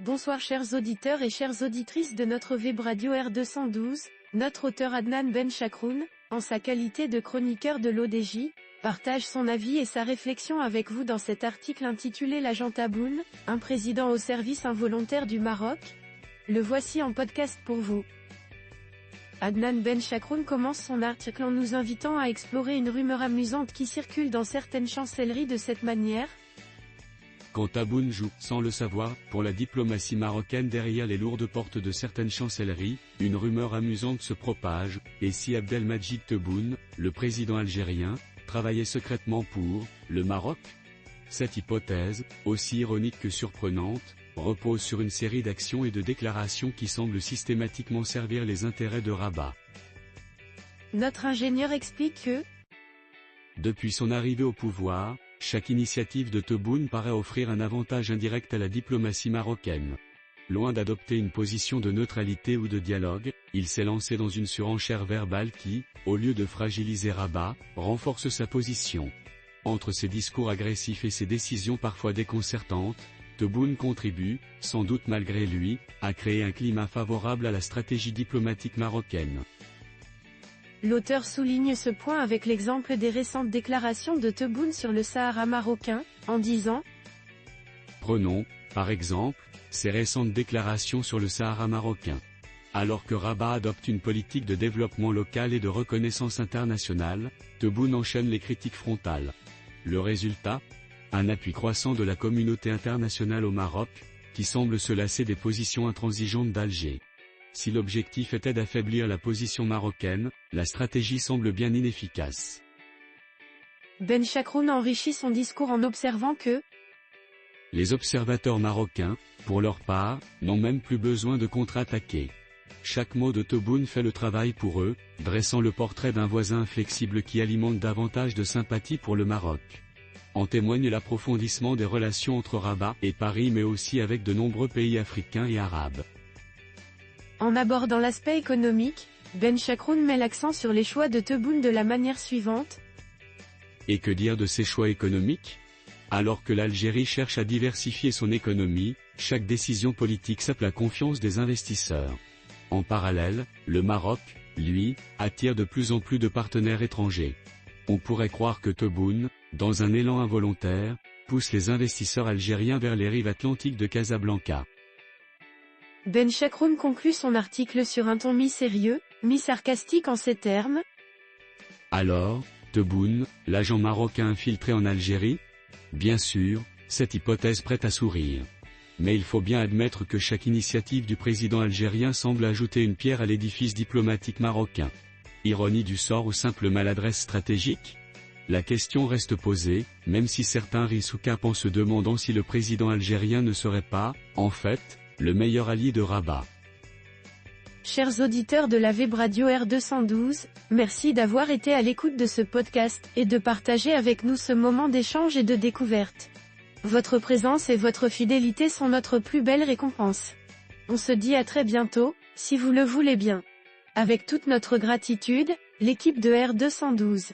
Bonsoir chers auditeurs et chères auditrices de notre web radio R212, notre auteur Adnan Ben Chakroun, en sa qualité de chroniqueur de l'ODJ, partage son avis et sa réflexion avec vous dans cet article intitulé L'agent Tebboune, un président au service involontaire du Maroc. Le voici en podcast pour vous. Adnan Ben Chakroun commence son article en nous invitant à explorer une rumeur amusante qui circule dans certaines chancelleries de cette manière. Quand Tebboune joue, sans le savoir, pour la diplomatie marocaine derrière les lourdes portes de certaines chancelleries, une rumeur amusante se propage, et si Abdelmadjid Tebboune, le président algérien, travaillait secrètement pour le Maroc? Cette hypothèse, aussi ironique que surprenante, repose sur une série d'actions et de déclarations qui semblent systématiquement servir les intérêts de Rabat. Notre ingénieur explique que, depuis son arrivée au pouvoir, chaque initiative de Tebboune paraît offrir un avantage indirect à la diplomatie marocaine. Loin d'adopter une position de neutralité ou de dialogue, il s'est lancé dans une surenchère verbale qui, au lieu de fragiliser Rabat, renforce sa position. Entre ses discours agressifs et ses décisions parfois déconcertantes, Tebboune contribue, sans doute malgré lui, à créer un climat favorable à la stratégie diplomatique marocaine. L'auteur souligne ce point avec l'exemple des récentes déclarations de Tebboune sur le Sahara marocain, en disant « Prenons, par exemple, ces récentes déclarations sur le Sahara marocain. Alors que Rabat adopte une politique de développement local et de reconnaissance internationale, Tebboune enchaîne les critiques frontales. Le résultat ? Un appui croissant de la communauté internationale au Maroc, qui semble se lasser des positions intransigeantes d'Alger. Si l'objectif était d'affaiblir la position marocaine, la stratégie semble bien inefficace. » Ben Chakroun enrichit son discours en observant que les observateurs marocains, pour leur part, n'ont même plus besoin de contre-attaquer. Chaque mot de Tebboune fait le travail pour eux, dressant le portrait d'un voisin inflexible qui alimente davantage de sympathie pour le Maroc. En témoigne l'approfondissement des relations entre Rabat et Paris mais aussi avec de nombreux pays africains et arabes. En abordant l'aspect économique, Ben Chakroun met l'accent sur les choix de Tebboune de la manière suivante. Et que dire de ces choix économiques ? Alors que l'Algérie cherche à diversifier son économie, chaque décision politique sape la confiance des investisseurs. En parallèle, le Maroc, lui, attire de plus en plus de partenaires étrangers. On pourrait croire que Tebboune, dans un élan involontaire, pousse les investisseurs algériens vers les rives atlantiques de Casablanca. Ben Chakroun conclut son article sur un ton mi-sérieux, mi-sarcastique en ces termes. Alors, Tebboune, l'agent marocain infiltré en Algérie ? Bien sûr, cette hypothèse prête à sourire. Mais il faut bien admettre que chaque initiative du président algérien semble ajouter une pierre à l'édifice diplomatique marocain. Ironie du sort ou simple maladresse stratégique ? La question reste posée, même si certains rient sous cape en se demandant si le président algérien ne serait pas, en fait, le meilleur allié de Rabat. Chers auditeurs de la web radio R212, merci d'avoir été à l'écoute de ce podcast et de partager avec nous ce moment d'échange et de découverte. Votre présence et votre fidélité sont notre plus belle récompense. On se dit à très bientôt, si vous le voulez bien. Avec toute notre gratitude, l'équipe de R212.